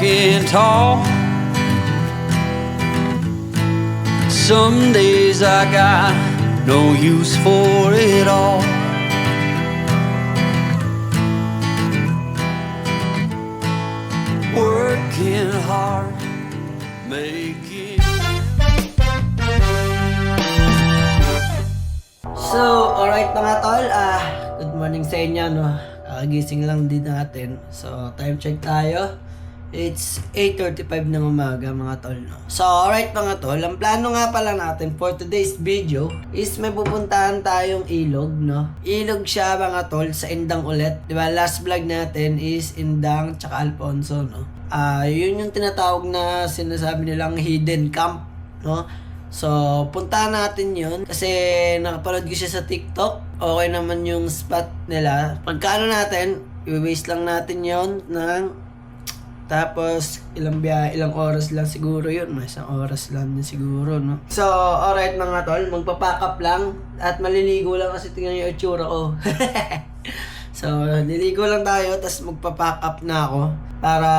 walking tall. Some days I got no use for it all. Working hard, making. So, alright mga tol, good morning sa inyo, no? Kakagising lang din natin. So, time check tayo. It's 8:35 ng umaga mga tol, no? So, alright mga tol, ang plano nga pala natin for today's video is may pupuntahan tayong ilog, no? Ilog siya mga tol sa Indang ulit. Diba, last vlog natin is Indang tsaka Alfonso, no? Yun yung tinatawag na sinasabi nilang hidden camp, no? So, puntahan natin yun kasi nakapanood ko siya sa TikTok. Okay naman yung spot nila. Pagkaano natin, i-waste lang natin yun ng tapos ilang oras lang siguro yun. May isang oras lang din siguro, no? So, alright mga tol, magpapack up lang at maliligo lang kasi tingnan yung itsura ko. So, niligo lang tayo tapos magpapack up na ako para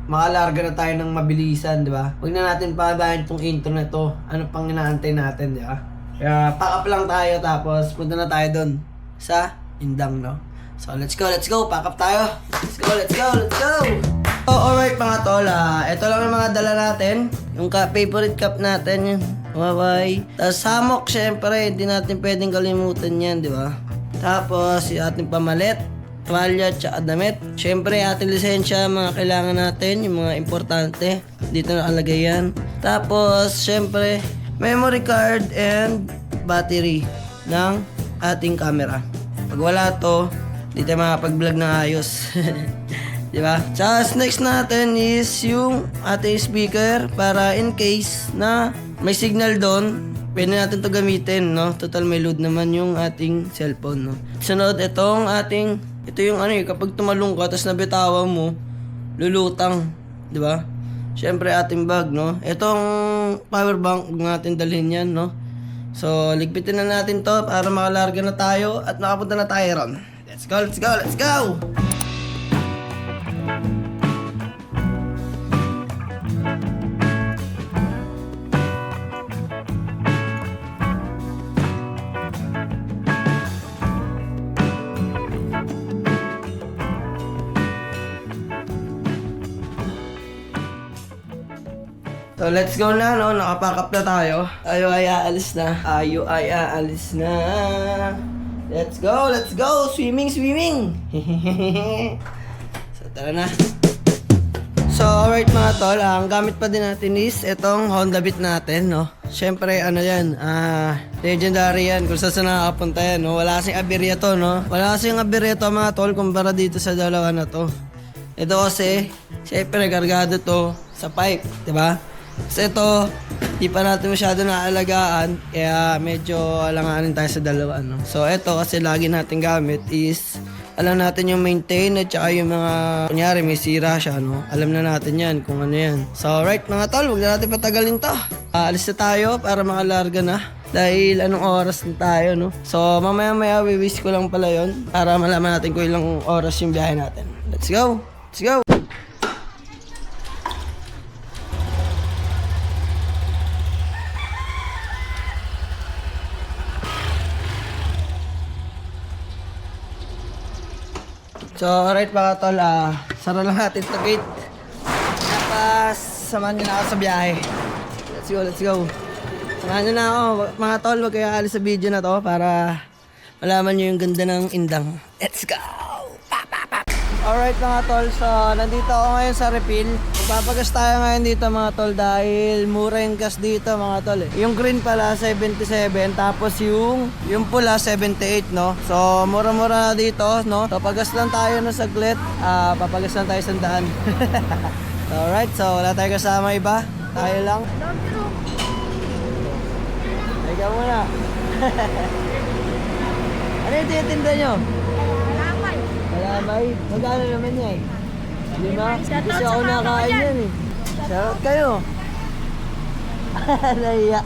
makalarga na tayo ng mabilisan, di ba? Huwag na natin pabayan tong intro na to. Ano pang inaantay natin, di ba? Kaya pack up lang tayo tapos punta na tayo doon sa Indang, no? So, let's go. Pack up tayo. Let's go. So, alright mga tol, ito lang yung mga dala natin. Yung favorite cup natin, yun. Bye-bye. Tapos hammock, syempre, hindi natin pwedeng kalimutan yan, di ba? Tapos, yung ating pamalit, tuwalya, tsaka damit. Syempre, ating lisensya, mga kailangan natin, yung mga importante. Dito nakalagay yan. Tapos, syempre, memory card and battery ng ating camera. Pag wala to, di tayo makapag-vlog na ayos. Diba? Tsaka next natin is yung ating speaker para in case na may signal doon, pwede natin to gamitin, no? Total may load naman yung ating cellphone, no? Sunod, ito yung kapag tumalong ka, tapos nabitawan mo, lulutang, di ba? Siyempre, ating bag, no? Itong power bank, huwag natin dalhin yan, no? So, ligpitin na natin to para makalarga na tayo at makapunta na tayo ron. Let's go! So, let's go na, no? Nakapack up na tayo. Tayo ay aalis na. Let's go! Swimming! So, tara na. So, alright mga tol, ang gamit pa din natin is itong Honda Beat natin, no? Siyempre, legendary yan kung saan nakakapunta yan, no? Wala kasing aberya to, no? Wala kasing aberya to mga tol kumpara dito sa dalawa na to. Ito kasi, siyempre, kargado to sa pipe, diba? Kasi ito, di pa natin masyado naalagaan, kaya medyo alanganin tayo sa dalawa, no? So, ito kasi lagi natin gamit is, alam natin yung maintain at saka yung mga, kunyari may sira siya, no? Alam na natin yan kung ano yan. So, alright mga tol, huwag na natin patagalin to. Alis na tayo para makalarga na. Dahil anong oras na tayo, no? So, mamaya wiwis ko lang pala yon para malaman natin kung ilang oras yung biyahe natin. Let's go! So, alright mga tol, sara lang natin ito gate. Tapos, samahan nyo na ako sa biyahe. Let's go. Samahan nyo na ako, mga tol, huwag kayo alis sa video na to para malaman nyo yung ganda ng Indang. Let's go! Alright mga tol, so nandito ako ngayon sa refill. Magpapagas tayo ngayon dito mga tol dahil mura yung gas dito mga tol eh. Yung green pala 77 tapos yung pula 78 no. So mura-mura dito no. So pagas lang tayo na saglit. Papagas lang tayo 100. Alright, so wala tayo kasama iba. Tayo lang. Ikaw muna. Ano yung tinitinda nyo? Malamay. Magkano naman yan? Lima? Kasi ako nakain yan eh. Shoutout kayo. Nahiya.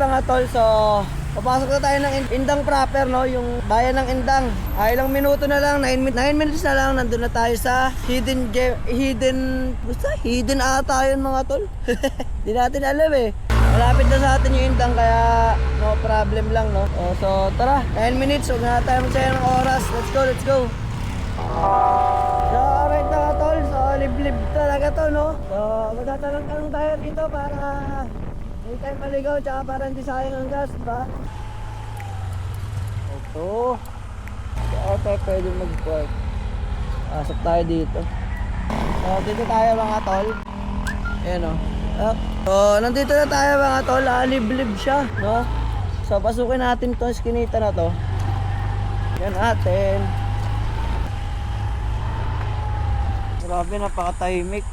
mga tol, so papasok na tayo ng Indang proper, no? Yung bayan ng Indang. Ilang minuto na lang, 9 minutes na lang, nandun na tayo sa hidden ata yun mga tol. Di natin alam eh. Malapit na sa atin yung Indang, kaya no problem lang, no? So tara, 9 minutes, huwag na tayo magsayang ng oras. Let's go. So alright mga tol, so liblib talaga to, no? So magtatanong tayo dito para hindi tayo maligaw, tsaka para hindi sayang ang gas, ba? Ito. So tayo pwede mag-park. Pasok tayo dito. So dito tayo mga tol. Ayan o. So nandito na tayo mga tol. Liblib siya, no? So pasukin natin itong skinita na to. Yan natin. Grabe, napaka-timing.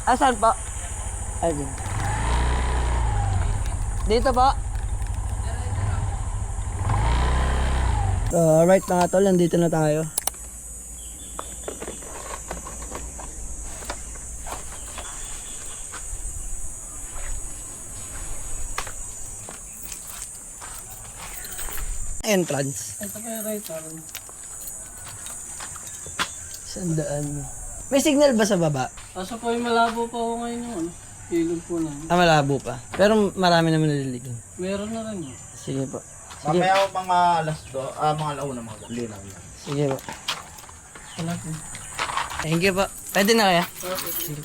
Asan pa? Ayun. Dito pa? So, alright mga tol, nandito na tayo. Entrance. Ito pa yung right arm. Sandaan mo. May signal ba sa baba? Kaso po yung malabo pa ako ngayon yung ano. Ilog po na. Malabo pa. Pero marami naman naliligan. Meron na rin yun. Sige po. Mamaya ako mga alas do, mga alauna mga linaw yan. Sige po. Wala po. Thank you po. Pwede na kaya? Sige.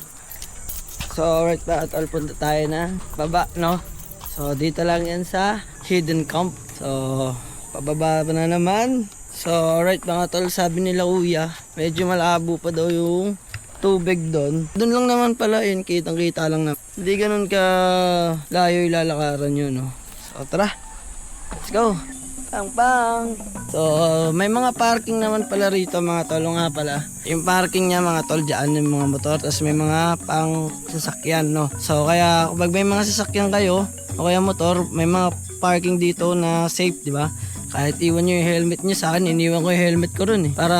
So alright pa at all, punta tayo na baba, no? So dito lang yan sa hidden camp. So pababa pa na naman. So alright mga tol, sabi nila kuya, medyo malabo pa daw yung tubig doon. Doon lang naman pala yun, kitang kita lang na. Hindi ganun ka layo ilalakaran yun, no? So tara, let's go. Pang. So may mga parking naman pala rito mga tol, nga pala. Yung parking niya mga tol, dyan yung mga motor, tapos may mga pang sasakyan, no? So kaya kapag may mga sasakyan kayo, o kaya motor, may mga parking dito na safe, di ba? Kahit iwan nyo yung helmet nyo, sa akin iniwan ko yung helmet ko rin eh. Para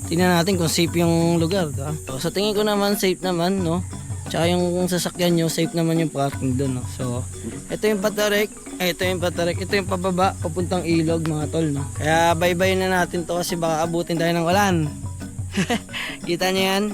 tingnan natin kung safe yung lugar, diba? So sa tingin ko naman safe naman, no? Tsaka yung sasakyan nyo, safe naman yung parking doon, no? So ito yung patarik, ito yung pababa, papuntang ilog mga tol, no? Kaya bye-bye na natin to kasi baka abutin tayo ng ulan. Kita nyo yan?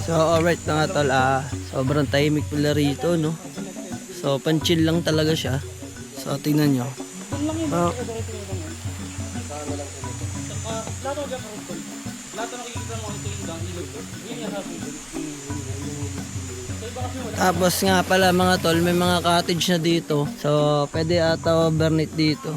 So alright mga tol, sobrang tahimik pala rito, no? So pan-chill lang talaga siya. So tingnan nyo. Tapos nga pala mga tol, may mga cottage na dito. So pwede ata overnight dito.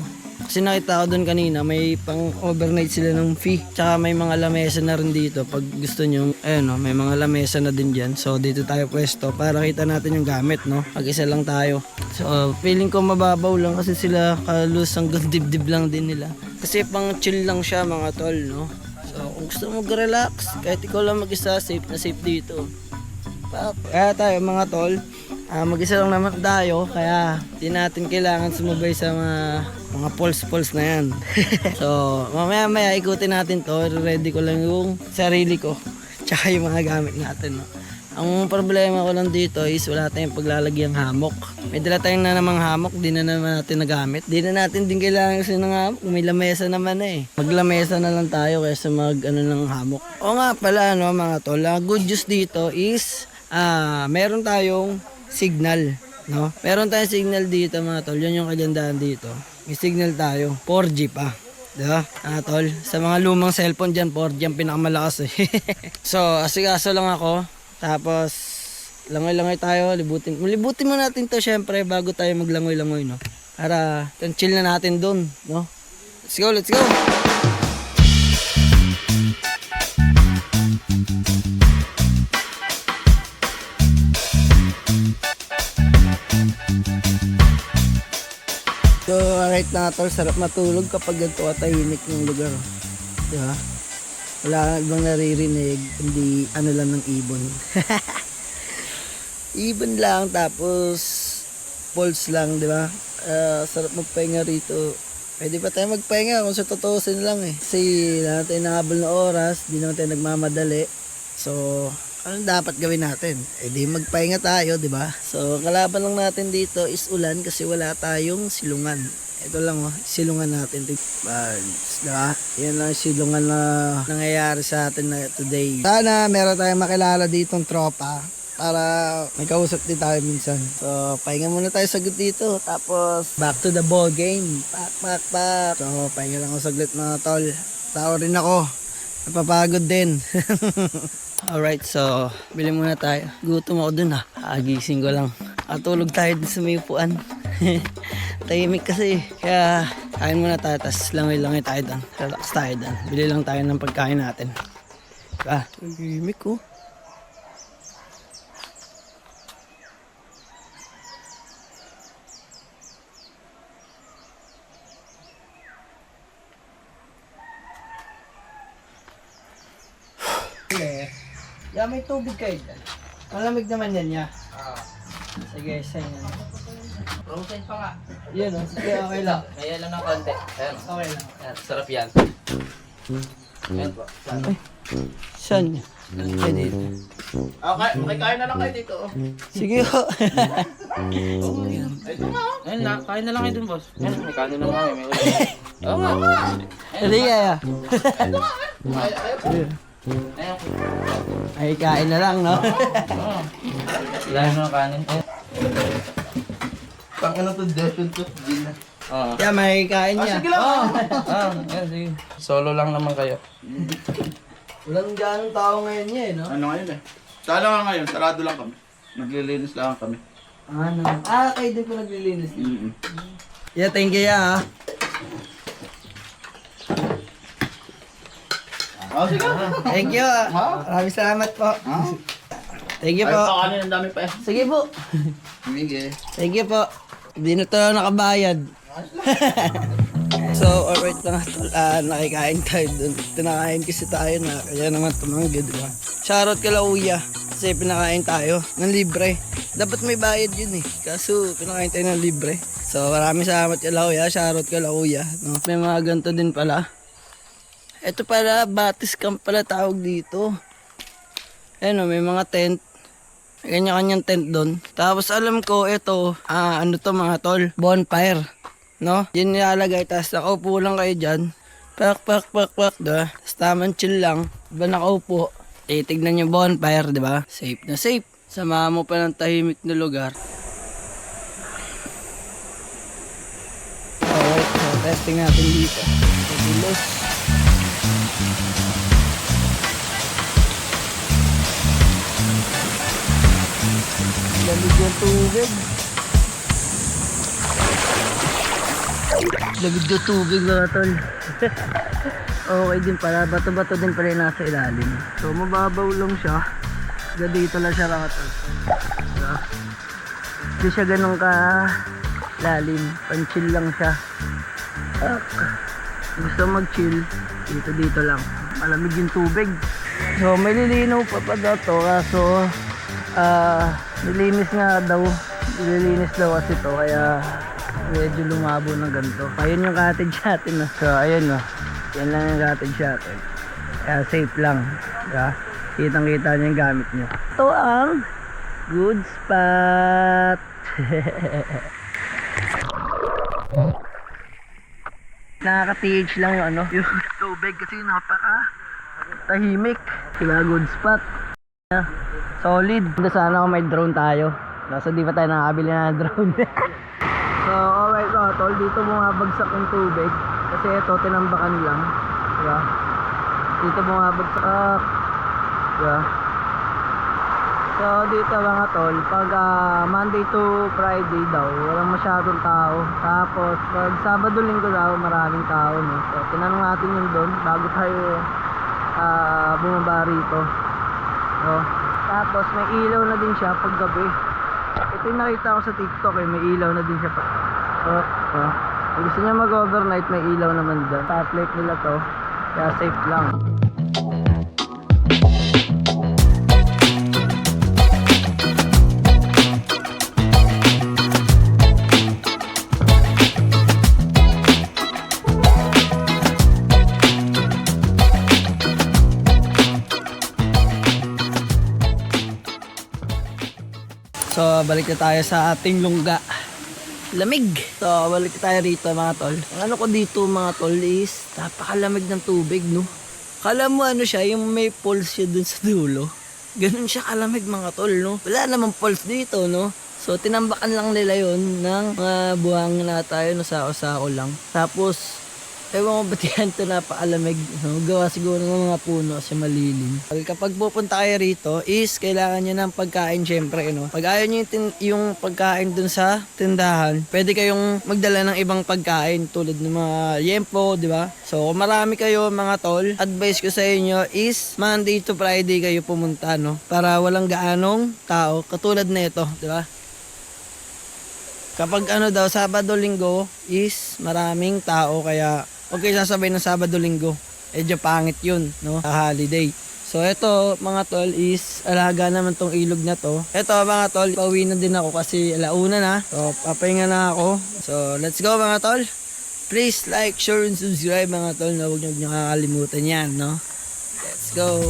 Kasi nakita ko doon kanina, may pang overnight sila ng fee. Tsaka may mga lamesa na rin dito pag gusto nyo. Ayun, no, may mga lamesa na din dyan. So dito tayo pwesto para kita natin yung gamit, no? Pag-isa lang tayo. So feeling ko mababaw lang kasi sila, kalus hanggang dibdib lang din nila. Kasi pang chill lang siya mga tol, no? So kung gusto mo mag-relax, kahit ikaw lang mag-isa, safe na safe dito. Kaya tayo mga tol, mag-isa lang naman tayo, kaya di natin kailangan sumabay sa mga pulse na yan. So mamaya ikutin natin to, ready ko lang yung sarili ko tsaka yung mga gamit natin, no? Ang problema ko lang dito is wala tayong paglalagyang hamok. May dala tayong na namang hamok, di na naman natin nagamit. Di na natin din kailangan kasi ng hamok, may lamesa naman eh. Maglamesa na lang tayo kaysa ng hamok. O nga pala, no, mga tol, good news dito is meron tayong signal, no? Meron tayong signal dito mga tol, yun yung kagandahan dito. May signal tayo, 4G pa. Diba? Tol, sa mga lumang cellphone dyan, 4G ang pinakamalakas eh. So, asikaso lang ako. Tapos, langoy-langoy tayo, libutin mo natin to syempre bago tayo maglangoy-langoy, no? Para chill na natin doon, no? Let's go! So, alright na tol, sarap matulog kapag ganito katahimik yung lugar. Diba? Wala kang ibang naririnig, hindi ano lang ng ibon. Ibon lang, tapos pulse lang, di ba? Sarap magpahinga rito. Pwede pa tayo magpahinga kung sa totoosin lang eh. Kasi wala tayo nakabal na oras, di naman tayo nagmamadali. So, anong dapat gawin natin? Eh di magpahinga tayo, di ba? So, kalaban lang natin dito is ulan kasi wala tayong silungan. Ito lang oh, silungan natin. Birds, di ba? Yan lang yung silungan na nangyayari sa atin na today. Sana meron tayong makilala ditong tropa para may kausap din tayo minsan. So, pahinga muna tayo saglit dito. Tapos, back to the ball game. Pak. So, pahinga lang ako saglit mga tol. Tao rin ako. Napapagod din. Alright, so bili muna tayo. Gutom ako dun agising ko lang. Tulog tayo dun sa may upuan. Tahimik kasi. Kaya kain muna tayo, tas langoy-langoy tayo dun. Relax tayo dun. Bili lang tayo ng pagkain natin. Tahimik ko. Yeah, may tubig kayo dyan. Malamig naman yan, ya. Sige, isa yan. Frozen pa nga. Yan o, sige, okay lang. Kaya lang ng konti. Ayan. Okay lang. Ayan, sarap yan. Ayan po. Saan? Ay, dito. Okay, makikain na lang kayo dito. Sige ho. Ayun na, kain na lang kayo dun, boss. Ayan, may kanin na kami. May ulam. Oo nga. Sige, ya. Ayan. Ay, kain na lang, no? Ilahin mo ng kanin. Ayan. Pang ano to, desyon to. Gina. Oo. Yeah, may kain niya. Sige lang. Ayan, sige. Solo lang naman kayo. Walang ganong tao ngayon niya, no? Ano ngayon eh? Sana nga ngayon, sarado lang kami. Naglilinis lang kami. Ano? Kayo din po naglilinis. Mm-hmm. Yeah, thank you, ya. Oh, sige. Thank you. Maraming salamat po. Thank you Ay, po. pakanin ang dami pa eh. Sige po. Sige. Thank you po. Hindi na tayo nakabayad. So, alright na nga tol. Nakikain tayo dun. Tinakain kasi tayo na kaya naman tumangga, di ba? Shoutout kala Uya. Kasi pinakain tayo ng libre. Dapat may bayad yun eh. Kaso pinakain tayo ng libre. So, maraming salamat kala Uya. Shoutout kala Uya. No? May mga ganito din pala. Ito pala, Batis Camp pala tawag dito. Ayan o, may mga tent. May kanya-kanyang tent doon. Tapos alam ko, ito, ano to mga tol? Bonfire. No? Yan nilalagay, tapos nakaupo lang kayo dyan. Pak, diba? Tapos tamang chill lang. Diba nakaupo? Titignan yung bonfire, diba? Safe na safe. Samahan mo pa ng tahimik na lugar. Alright, so testing natin dito. Bilos. Lamig yung tubig. Lamig yung tubig mga tol. Okay din pala. Bato-bato din pala yung nasa ilalim. So mababaw lang siya. Dito lang siya mga tol. Diba? Hindi siya ganun ka lalim. Pan-chill lang siya. Gusto mag-chill. Dito lang. Malamig yung tubig. So may lilinaw pa daw to. Kaso nilinis nga daw. Nililinis daw kasi to. Kaya medyo lumabo na ganito. Ayun yung cottage natin. So ayun o. Yan lang yung cottage natin. Kaya safe lang. Diba? Kitang-kita niya yung gamit niya. Ito ang good spot. Nakaka-TH lang yung ano. Yung tubig kasi napaka tahimik. Diba? Good spot. Solid. Sana kung may drone tayo. Nasa di pa tayo nakabili na drone. So alright mga tol, dito bumabagsak yung tubig. Kasi ito tinambakan lang. Diba? Dito bumabagsak. Diba? So dito mga tol, pag Monday to Friday daw, walang masyadong tao. Tapos pag Sabado Linggo daw, maraming tao, no? So tinanong natin yun doon bago tayo bumaba rito. So, tapos may ilaw na din siya pag gabi. Ito yung nakita ko sa TikTok eh, may ilaw na din siya pa. Kung gusto niya mag-overnight, may ilaw naman dyan. Top-plate nila to, kaya safe lang. So, balik na tayo sa ating lungga. Lamig. So, balik na tayo rito mga tol. Ang ano ko dito mga tol is napakalamig ng tubig, no? Kala mo ano siya, yung may pulse siya dun sa dulo. Ganun siya kalamig mga tol, no? Wala namang pulse dito, no? So, tinambakan lang nila yon ng mga buhangin na tayo, no? Sako-sako lang. Tapos, ewan ko ba't yan ito napakalamig. No? Gawa siguro ng mga puno kasi malilim. Kapag pupunta kayo rito is kailangan nyo ng pagkain syempre. No? Pag ayaw nyo yung pagkain dun sa tindahan, pwede kayong magdala ng ibang pagkain tulad ng mga yempo, di ba? So kung marami kayo mga tol, advice ko sa inyo is Monday to Friday kayo pumunta, no? Para walang gaanong tao katulad na ito, di ba? Kapag ano daw, Sabado, Linggo is maraming tao kaya okay sasabay ng Sabado, Linggo. Medyo pangit yun, no? Sa holiday. So, ito, mga tol, is alaga naman tong ilog na to. Ito, mga tol, pauwi na din ako kasi alauna na. So, papahinga na ako. So, let's go, mga tol. Please like, share, and subscribe, mga tol. Huwag nyo kakalimutan yan, no? Let's go.